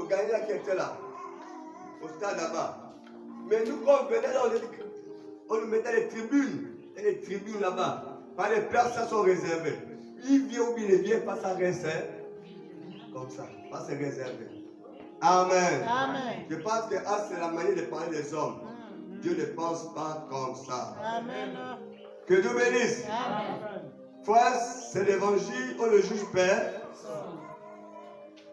gagner la qui était là, au stade là-bas. Mais nous, quand on venait là, on nous mettait les tribunes là-bas. Par les places, ça sont réservées. Il vient ou il ne vient pas, ça reste comme ça. Ça, c'est réservé. Amen. Amen. Je pense que c'est la manière de parler des hommes. Dieu ne pense pas comme ça. Amen. Que Dieu bénisse. Amen. Frère, c'est l'évangile, on le juge Père.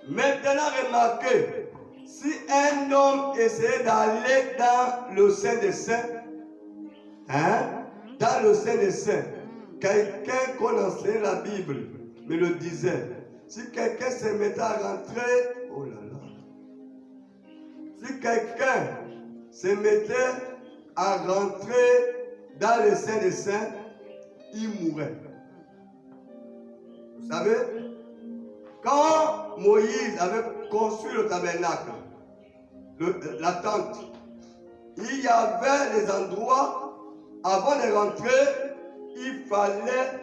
Maintenant, remarquez, si un homme essayait d'aller dans le sein des saints, dans le sein des saints, quelqu'un qu'on enseignait la Bible me le disait, si quelqu'un se mettait à rentrer, oh là là, si quelqu'un se mettait à rentrer dans le sein des saints, il mourrait. Vous savez, quand Moïse avait construit le tabernacle, la tente, il y avait des endroits, avant de rentrer, il fallait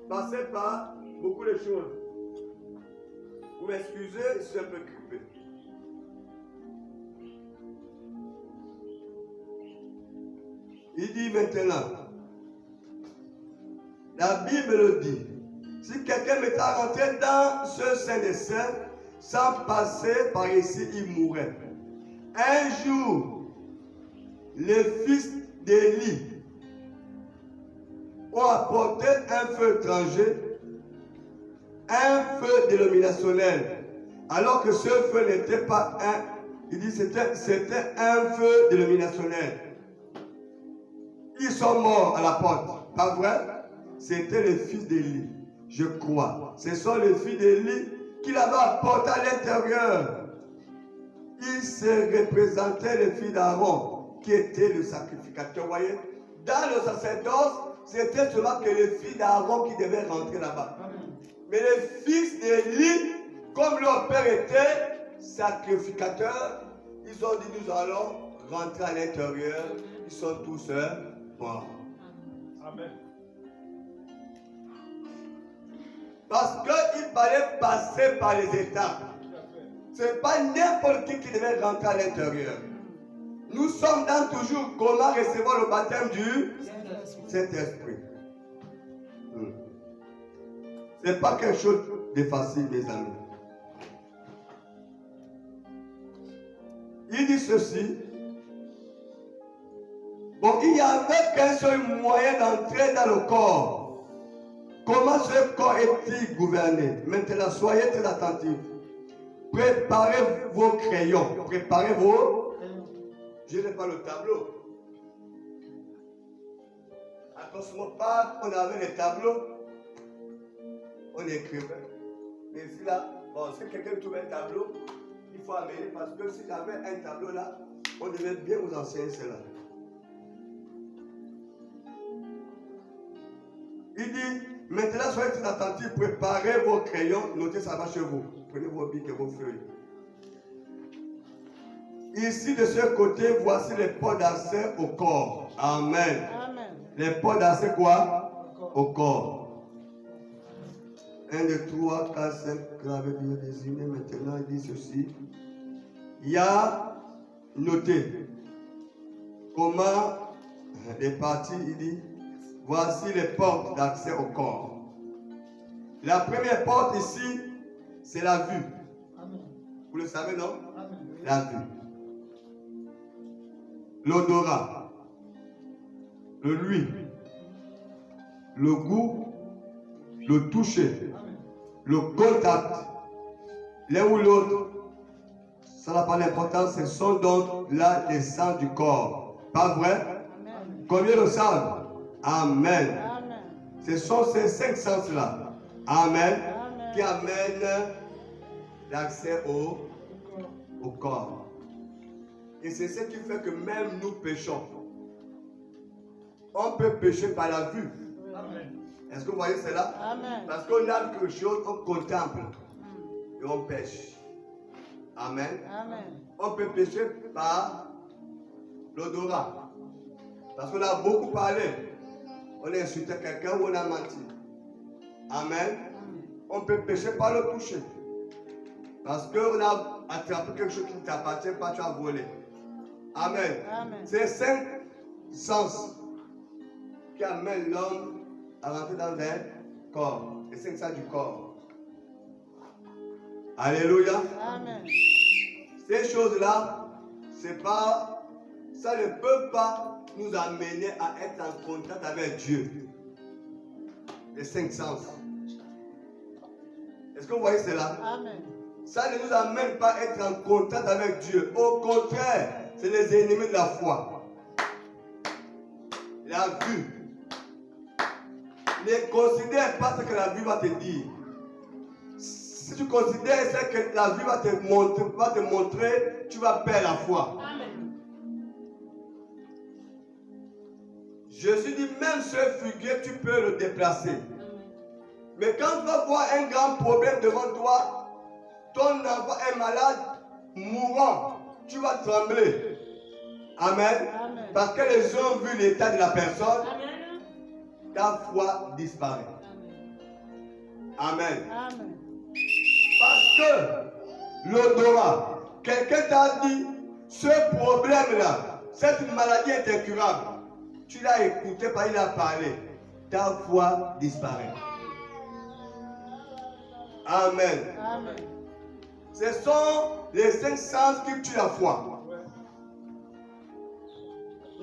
passer par beaucoup de choses. Vous m'excusez, je suis un peu occupé. Il dit maintenant, la Bible le dit, si quelqu'un m'était à rentrer dans ce sein des saints, sans passer par ici, il mourrait. Un jour, les fils d'Élie ont apporté un feu étranger, un feu dénominationnel, alors que ce feu n'était pas un, il dit c'était un feu dénominationnel. Ils sont morts à la porte, pas vrai? C'était les fils d'Élie, je crois. Ce sont les fils d'Élie qui l'avaient apporté à l'intérieur. Ils se représentaient les fils d'Aaron, qui étaient le sacrificateur. Vous voyez, dans le sacerdoce, c'était seulement que les fils d'Aaron qui devaient rentrer là-bas. Mais les fils d'Élie, comme leur père était sacrificateur, ils ont dit nous allons rentrer à l'intérieur. Ils sont tous morts. Amen. Parce qu'il fallait passer par les étapes. Ce n'est pas n'importe qui devait rentrer à l'intérieur. Nous sommes dans toujours comment recevoir le baptême du Saint-Esprit. Ce n'est pas quelque chose de facile, mes amis. Il dit ceci. Bon, il n'y avait qu'un seul moyen d'entrer dans le corps. Comment ce corps est-il gouverné? Maintenant, soyez très attentifs. Préparez vos crayons. Préparez vos... Je n'ai pas le tableau. À Cosmo Park, on avait les tableaux. On écrivait. Mais ici, là, bon, si quelqu'un trouve un tableau, il faut amener. Parce que si j'avais un tableau là, on devait bien vous enseigner cela. Il dit, maintenant soyez très attentifs, préparez vos crayons, notez ça va chez vous. Prenez vos bics et vos feuilles. Ici, de ce côté, voici les portes d'accès au corps. Amen. Amen. Les portes d'accès quoi? Au corps. 1, 2, 3, 4, 5, gravé bien désigné. Maintenant, il dit ceci. Il y a noté comment les parties, il dit, voici les portes d'accès au corps. La première porte ici, c'est la vue. Amen. Vous le savez, non? Amen. La vue. L'odorat. Le lui. Le goût. Le toucher. Amen. Le contact. L'un ou l'autre. Ça n'a pas d'importance. Ce sont donc là les sens du corps. Pas vrai? Amen. Combien de sens? Amen. Amen. Ce sont ces 5 sens-là. Amen. Amen. Qui amènent l'accès au corps. Et c'est ce qui fait que même nous péchons. On peut pécher par la vue. Amen. Est-ce que vous voyez cela? Amen. Parce qu'on a quelque chose, on contemple et on pêche. Amen. Amen. On peut pécher par l'odorat. Parce qu'on a beaucoup parlé. On a insulté quelqu'un ou on a menti. Amen. On peut pécher par le toucher. Parce qu'on a attrapé quelque chose qui ne t'appartient pas, tu as volé. Amen. Amen. C'est 5 sens qui amènent l'homme à rentrer dans un corps. Les 5 sens du corps. Alléluia. Amen. Ces choses-là, ça ne peut pas nous amener à être en contact avec Dieu. Les 5 sens. Est-ce que vous voyez cela? Amen. Ça ne nous amène pas à être en contact avec Dieu. Au contraire, c'est les ennemis de la foi. La vue. Ne considère pas ce que la vue va te dire. Si tu considères ce que la vue va te montrer, tu vas perdre la foi. Amen. Je suis dit, même ce figuier, tu peux le déplacer. Mais quand tu vas voir un grand problème devant toi, ton enfant est malade, mourant, tu vas trembler. Amen. Amen. Parce que les gens ont vu l'état de la personne, Amen. ta foi disparaît. Amen. Amen. Parce que l'odorat, quelqu'un t'a dit, ce problème-là, cette maladie est incurable. Tu l'as écouté, parce qu'il a parlé. Ta foi disparaît. Amen. Amen. Ce sont les 5 sens qui tuent la foi.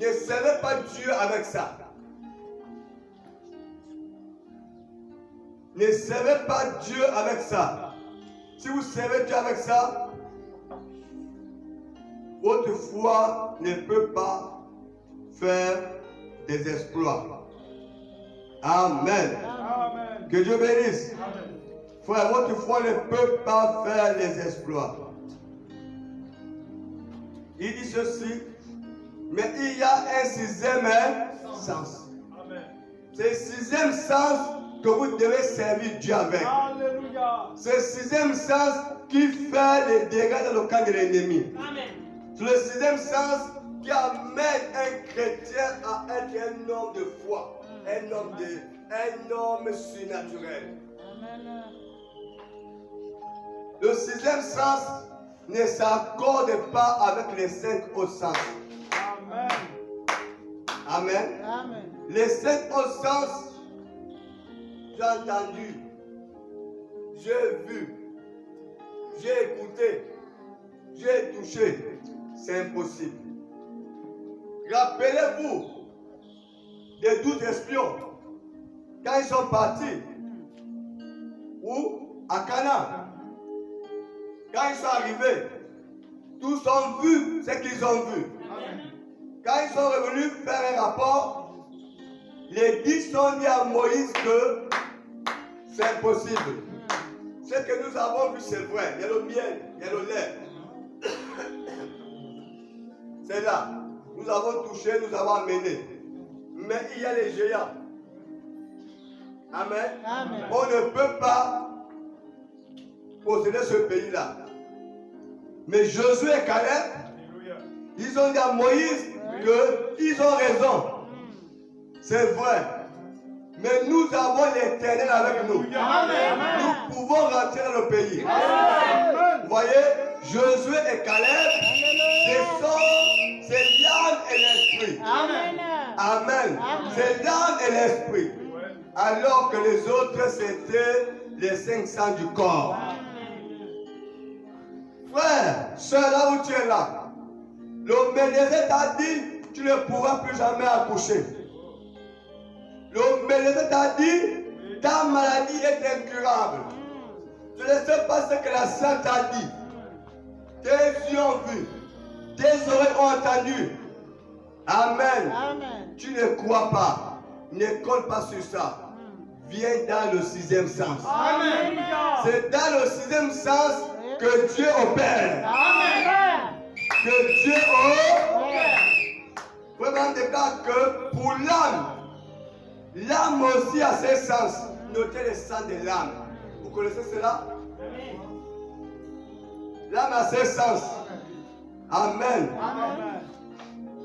Ne servez pas Dieu avec ça. Ne servez pas Dieu avec ça. Si vous servez Dieu avec ça, votre foi ne peut pas faire des exploits. Amen. Amen. Que Dieu bénisse. Amen. Frère, votre foi ne peut pas faire les exploits. Il dit ceci, mais il y a un 6e sens. Amen. C'est le 6e sens que vous devez servir Dieu avec. Alléluia. C'est le 6e sens qui fait les dégâts dans le camp de l'ennemi. Amen. C'est le 6e sens qui amène un chrétien à être un homme de foi, un homme surnaturel. Amen. Le 6e sens ne s'accorde pas avec les 5 autres sens. Amen. Amen. Amen. Les 5 autres sens, j'ai entendu, j'ai vu, j'ai écouté, j'ai touché. C'est impossible. Rappelez-vous des 12 espions quand ils sont partis. Où? À Cana. Quand ils sont arrivés, tous ont vu ce qu'ils ont vu. Quand ils sont revenus faire un rapport, les 10 ont dit à Moïse que c'est impossible. Ce que nous avons vu, c'est vrai. Il y a le miel, il y a le lait. C'est là. Nous avons touché, nous avons amené. Mais il y a les géants. Amen. Amen. On ne peut pas posséder ce pays-là. Mais Josué et Caleb, Alléluia. ils ont dit à Moïse qu'ils ont raison. C'est vrai. Mais nous avons l'Éternel avec nous. Amen. Nous pouvons rentrer dans le pays. Amen. Vous voyez, Josué et Caleb, c'est l'âme et l'esprit. Amen. Amen. C'est l'âme et l'esprit. Ouais. Alors que les autres, c'était les 5 sens du corps. Frère, soeur, là où tu es là, le médecin t'a dit, tu ne pourras plus jamais accoucher. Le médecin t'a dit, ta maladie est incurable. Tu ne sais pas ce que la science t'a dit. Tes yeux ont vu, tes oreilles ont entendu. Amen. Amen. Tu ne crois pas, ne compte pas sur ça. Viens dans le 6e sens. Amen. C'est dans le 6e sens que Dieu opère. Amen. Que Dieu opère. Vraiment déclare que pour l'âme aussi a ses sens. Notez les sens de l'âme. Vous connaissez cela? L'âme a ses sens. Amen. Amen.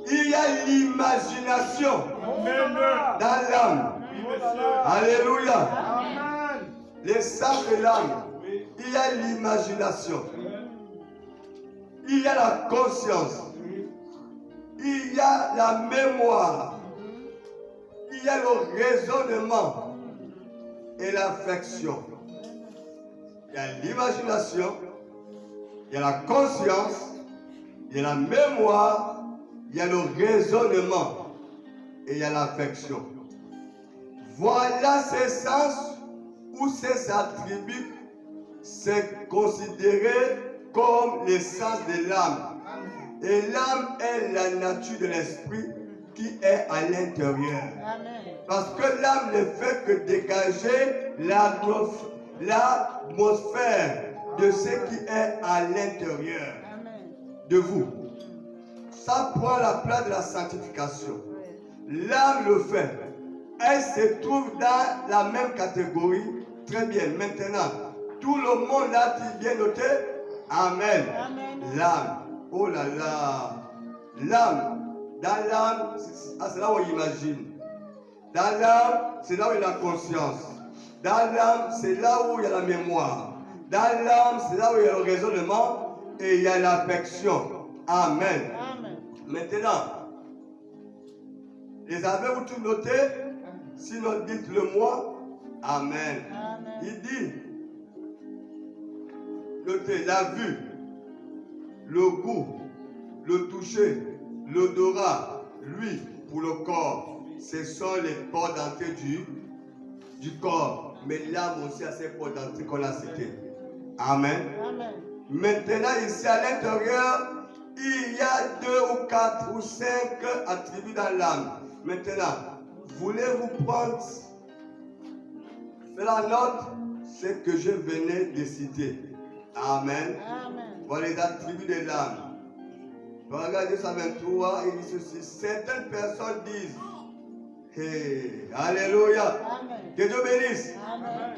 Il y a l'imagination Amen. dans l'âme. Oui, monsieur. Alléluia. Amen. Les sens de l'âme. Oui. il y a l'imagination, il y a la conscience, il y a la mémoire, il y a le raisonnement et l'affection. Il y a l'imagination, il y a la conscience, il y a la mémoire, il y a le raisonnement et il y a l'affection. Voilà ces sens ou ces attributs, c'est considéré comme l'essence de l'âme. Et l'âme est la nature de l'esprit qui est à l'intérieur. Parce que l'âme ne fait que dégager l'atmosphère de ce qui est à l'intérieur de vous. Ça prend la place de la sanctification. L'âme le fait. Elle se trouve dans la même catégorie. Très bien. Maintenant, tout le monde a-t-il bien noté? Amen. L'âme. Oh là là. L'âme. Dans l'âme, c'est là où on imagine. Dans l'âme, c'est là où il y a la conscience. Dans l'âme, c'est là où il y a la mémoire. Dans l'âme, c'est là où il y a le raisonnement et il y a l'affection. Amen. Amen. Maintenant, les avez-vous tout noté? Sinon, dites-le moi. Amen. Amen. Il dit, notez la vue, le goût, le toucher, l'odorat, l'huile pour le corps. Ce sont les portes d'entrée du corps. Mais l'âme aussi a ses portes d'entrée qu'on a citées. Amen. Amen. Maintenant, ici à l'intérieur, il y a 2 ou 4 ou 5 attributs dans l'âme. Maintenant, voulez-vous prendre, faire la note, ce que je venais de citer. Amen. Amen. Voilà les attributs de l'âme. Regardez ça 23, il dit ceci. Certaines personnes disent, hey, alléluia. Amen. Que Dieu bénisse. Amen.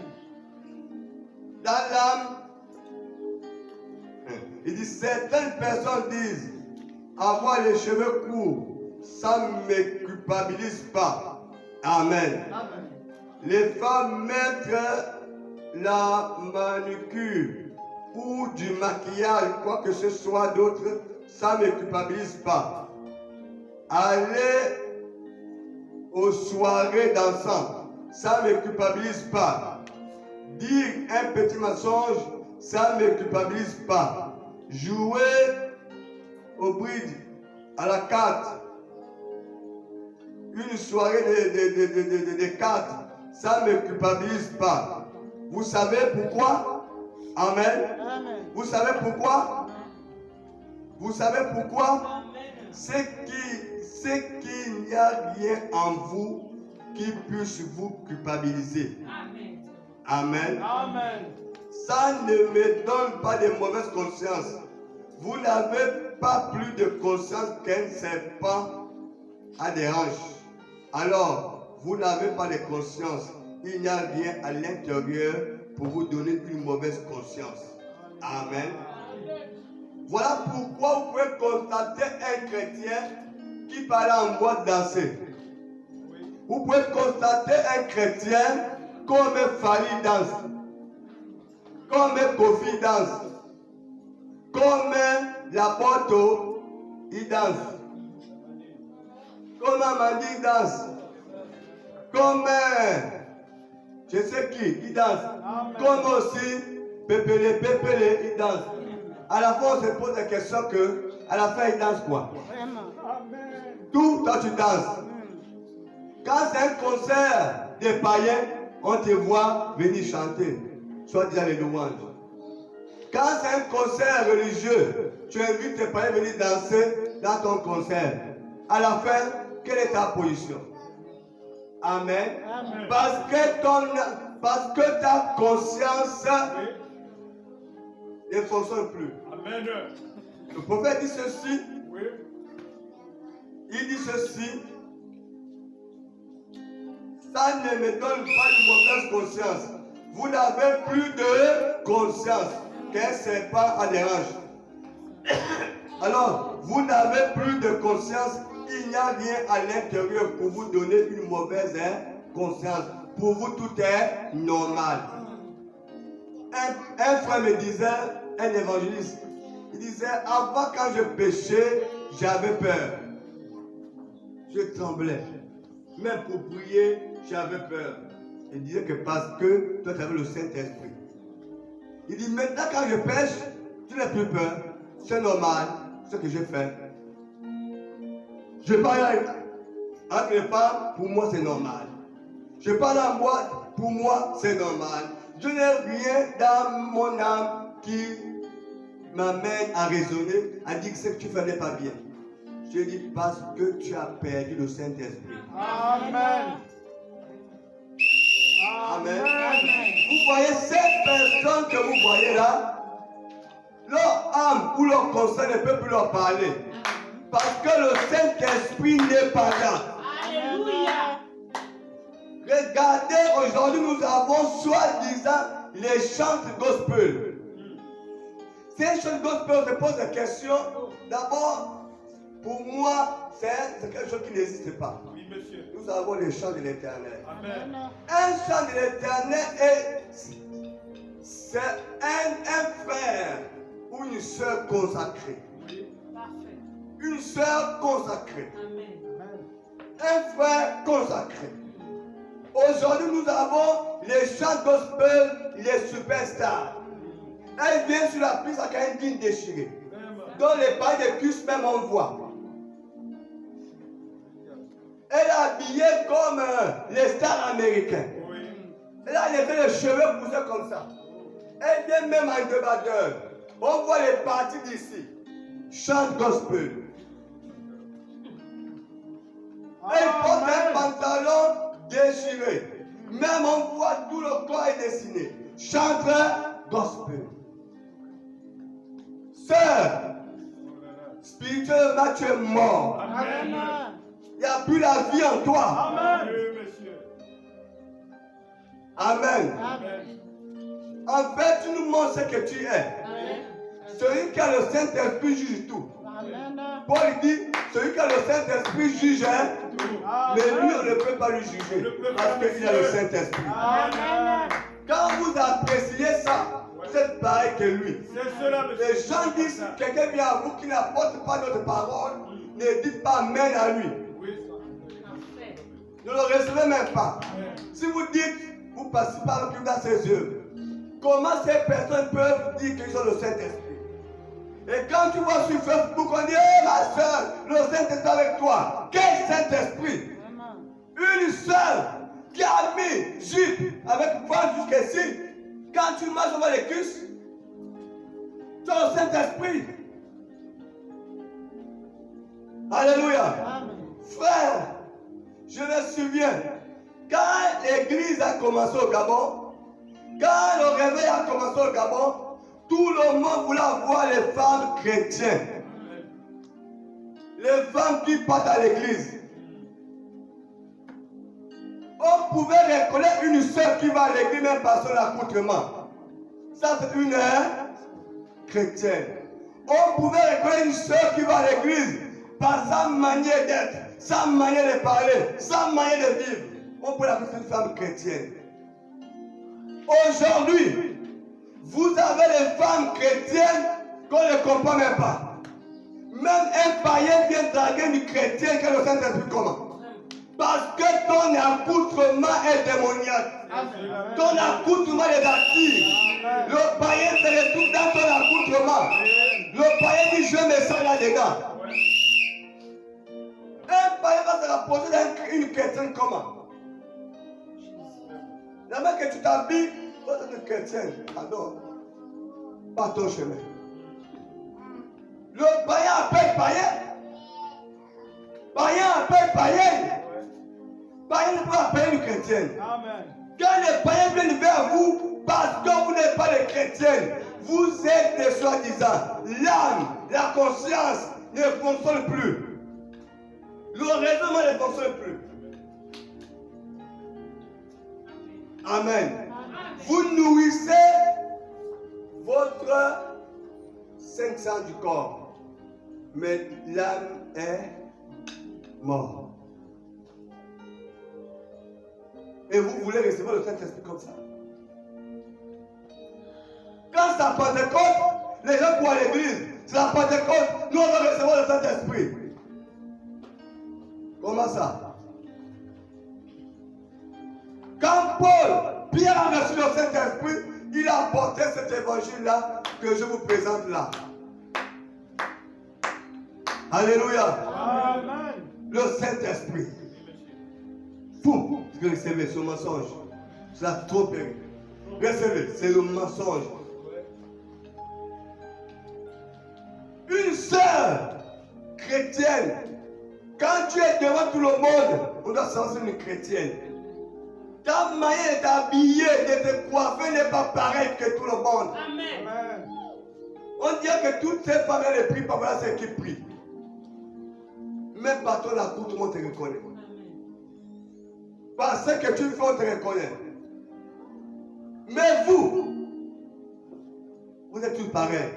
Dans l'âme, il dit, certaines personnes disent, avoir les cheveux courts, ça ne me culpabilise pas. Amen. Amen. Les femmes mettre la manucure ou du maquillage, quoi que ce soit d'autre, ça ne me culpabilise pas. Aller aux soirées dansant, ça ne me culpabilise pas. Dire un petit mensonge, ça ne me culpabilise pas. Jouer au bridge, à la carte, une soirée de cartes, ça ne me culpabilise pas. Vous savez pourquoi? Amen. Amen. Vous savez pourquoi? Vous savez pourquoi? C'est qu'il n'y a rien en vous qui puisse vous culpabiliser. Amen. Amen. Amen. Ça ne me donne pas de mauvaise conscience. Vous n'avez pas plus de conscience qu'un serpent a des hanches. Alors, vous n'avez pas de conscience. Il n'y a rien à l'intérieur pour vous donner une mauvaise conscience. Amen. Voilà pourquoi vous pouvez constater un chrétien qui parle en boîte danser. Vous pouvez constater un chrétien comme Fali danse, comme Kofi danse, comme Lapoto, il danse, comme Amandi danse, comme je sais qui, il danse, comme aussi Pépélé, il danse. À la fin, on se pose la question que, à la fin, il danse quoi? Tout, toi tu danses. Quand c'est un concert des païens, on te voit venir chanter, soit disant les louanges. Quand c'est un concert religieux, tu invites tes païens à venir danser dans ton concert. À la fin, quelle est ta position? Amen. Amen. Parce que ta conscience ne fonctionne plus. Amen. Le prophète dit ceci. Oui. Il dit ceci. Ça ne me donne pas une mauvaise conscience. Vous n'avez plus de conscience qu'un serpent a des hanches. Alors, vous n'avez plus de conscience. Il n'y a rien à l'intérieur pour vous donner une mauvaise conscience. Pour vous, tout est normal. un frère me disait, un évangéliste, il disait, avant quand je péchais, j'avais peur. Je tremblais. Même pour prier, j'avais peur. Il disait que parce que toi, tu avais le Saint-Esprit. Il dit, maintenant quand je pêche, tu n'as plus peur. C'est normal, ce que je fais. Je parle avec les femmes, pour moi c'est normal. Je parle en boîte, pour moi c'est normal. Je n'ai rien dans mon âme qui m'amène à raisonner, à dire que ce que tu fais n'est pas bien. Je dis parce que tu as perdu le Saint-Esprit. Amen. Amen. Vous voyez ces personnes que vous voyez là, leur âme ou leur conseil ne peut plus leur parler. Parce que le Saint-Esprit n'est pas là. Alléluia. Regardez, aujourd'hui nous avons soi-disant les chants gospel. Ces chants gospel, on se pose la question. D'abord, pour moi, c'est quelque chose qui n'existe pas. Oui, monsieur. Nous avons les chants de l'Éternel. Amen. Un chant de l'Éternel c'est un frère ou une sœur consacrée. Parfait. Une sœur consacrée. Amen. Un frère consacré. Aujourd'hui, nous avons les chants gospel, les superstars. Elle vient sur la piste avec un jean déchiré. Dans les pas de cuisses même on voit. Elle est habillée comme les stars américains. Elle a les cheveux poussés comme ça. Elle vient même en débardeur. On voit les parties d'ici. Chante gospel. Elle porte un pantalon déchiré. Même on voit tout le corps est dessiné. Chante gospel. Sœur, spirituellement tu es mort. Amen. Il n'y a plus la vie en toi. Amen. Oui, monsieur. Amen. Amen. En fait, tu nous montres ce que tu es. Amen. Celui qui a le Saint-Esprit juge tout. Amen. Paul dit, celui qui a le Saint-Esprit juge, mais lui on ne peut pas lui juger parce qu'il a le Saint-Esprit. Amen. Quand vous appréciez ça, vous êtes pareil que lui. C'est cela, monsieur. Les gens disent, quelqu'un vient à vous qui n'apporte pas notre parole, ne dites pas Amen à lui. Oui, Parfait. Ne le recevez même pas. Si vous dites, vous passez par le dans ses yeux, comment ces personnes peuvent dire qu'ils ont le Saint-Esprit? Et quand tu vois sur Facebook, on dit, hé ma soeur, le Saint-Esprit avec toi. Quel Saint-Esprit? Une seule qui a mis jupe avec ventre jusqu'ici. Quand tu marches devant les cuisses, tu as le Saint-Esprit. Alléluia. Amen. Frère, je me souviens, quand l'église a commencé au Gabon, quand le réveil a commencé au Gabon, tout le monde voulait voir les femmes chrétiennes. Les femmes qui partent à l'église. On pouvait reconnaître une sœur qui va à l'église même par son accoutrement. Ça c'est une chrétienne. On pouvait reconnaître une sœur qui va à l'église par sa manière d'être, sa manière de parler, sa manière de vivre. On peut l'appeler une femme chrétienne. Aujourd'hui, vous avez les femmes chrétiennes qu'on ne comprend même pas. Même un païen vient draguer une chrétienne qui a le Saint-Esprit comment? Parce que ton accoutrement est démoniaque. Ton accoutrement est actif. Le païen se retrouve dans ton accoutrement. Le païen dit je me sens là-dedans. Un païen va se rapprocher d'une chrétienne comment? La main que tu t'habilles, toi tu es une chrétienne. Alors, pas ton chemin. Le païen appelle païen. Païen appelle païen. Païen ne peut appeler une chrétienne. Amen. Quand les païens viennent vers vous, parce que vous n'êtes pas des chrétiennes, vous êtes des soi-disant. L'âme, la conscience ne fonctionne plus. Le raisonnement ne fonctionne plus. Amen. Vous nourrissez votre 500 du corps, mais l'âme est morte. Et vous voulez recevoir le Saint-Esprit comme ça? c'est la Pentecôte, les gens courent à l'église. C'est la Pentecôte, nous on va recevoir le Saint-Esprit. Comment ça? Quand Pierre a reçu le Saint-Esprit, il a apporté cet évangile-là que je vous présente là. Alléluia. Amen. Le Saint-Esprit. Fou, ce que recevez, c'est le mensonge. C'est la tromperie. Recevez, c'est le mensonge. Une sœur chrétienne, quand tu es devant tout le monde, on doit sentir une chrétienne. Ta manière d'être habillée, de te coiffer n'est pas pareil que tout le monde. Amen. Amen. On dit que toutes ces femmes, elles prient, pas voilà c'est qui prie. Même par ton accourt, tout le monde te reconnaît. Parce que tu fais, on te reconnaît. Mais vous êtes tous pareils.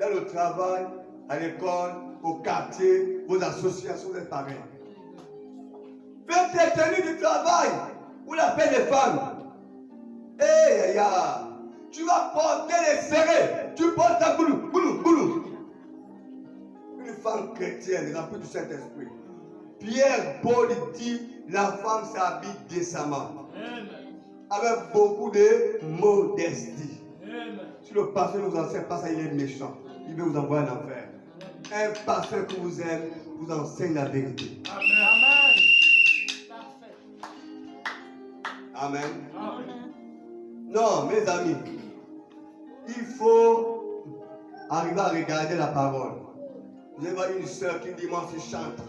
Dans le travail, à l'école, au quartier, vos associations, vous êtes pareils. Faites tes tenues du travail, ou la paix des femmes. Eh, tu vas porter les serrés. Tu portes ta boulou, boulou, boulou. Une femme chrétienne, remplie du Saint-Esprit. Pierre, Paul dit, la femme s'habille décemment. Avec beaucoup de modestie. Si le pasteur nous enseigne pas ça, il est méchant. Il veut vous envoyer en enfer. Un pasteur qui vous aime vous enseigne la vérité. Amen. Parfait. Amen. Amen. Non, mes amis, il faut arriver à regarder la parole. Vous allez voir une soeur qui dit, moi, je chante.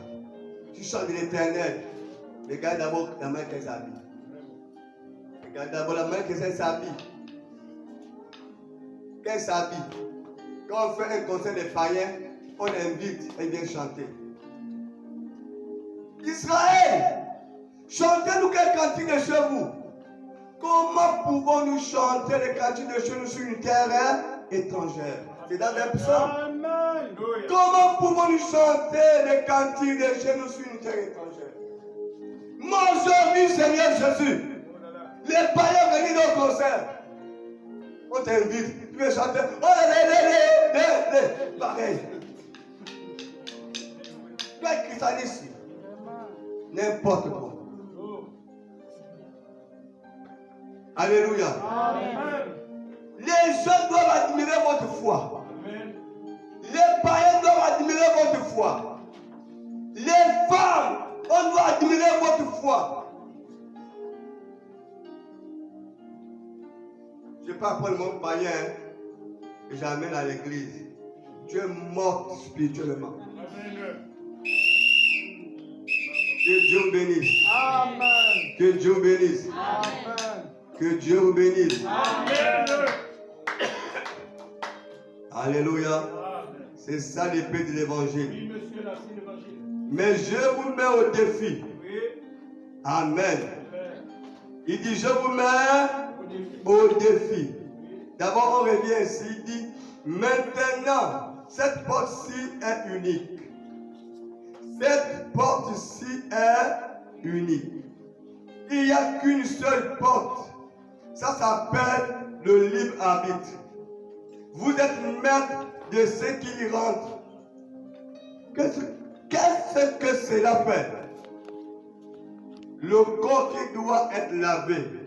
Tu chantes de l'éternel. Regarde d'abord la main qu'elle s'habille. Regarde d'abord la main qu'elle s'habille. Qu'elle s'habille. Quand on fait un concert de païens, on invite, elle vient chanter. Israël, chantez-nous quel cantique de chez vous. Comment pouvons-nous chanter les cantiques de chez nous sur une terre étrangère? C'est dans un psaume. Amen. Comment pouvons-nous chanter les cantiques de chez nous sur une terre étrangère? Mon Dieu, Seigneur Jésus, les païens venus au concert. On t'invite, tu veux chanter. Oh, pareil. Tu es christianisme. N'importe quoi. Alléluia. Amen. Les gens doivent admirer votre foi. Amen. Les païens doivent admirer votre foi. Les femmes, on doit admirer votre foi. Je ne vais pas prendre mon païen et j'amène à l'église. Tu es mort spirituellement. Amen. Que Dieu vous bénisse. Amen. Que Dieu vous bénisse. Amen. Que Dieu vous bénisse. Amen. Alléluia. Amen. C'est ça l'épée de l'évangile. Oui, monsieur, là, c'est l'évangile. Mais je vous mets au défi. Oui. Amen. Amen. Il dit, je vous mets au défi. D'abord, on revient ici, il dit, maintenant, cette porte-ci est unique. Cette porte-ci est unique. Il n'y a qu'une seule porte. Ça s'appelle le libre arbitre. Vous êtes maître de ce qui y rentre. Qu'est-ce que cela fait? Le corps qui doit être lavé.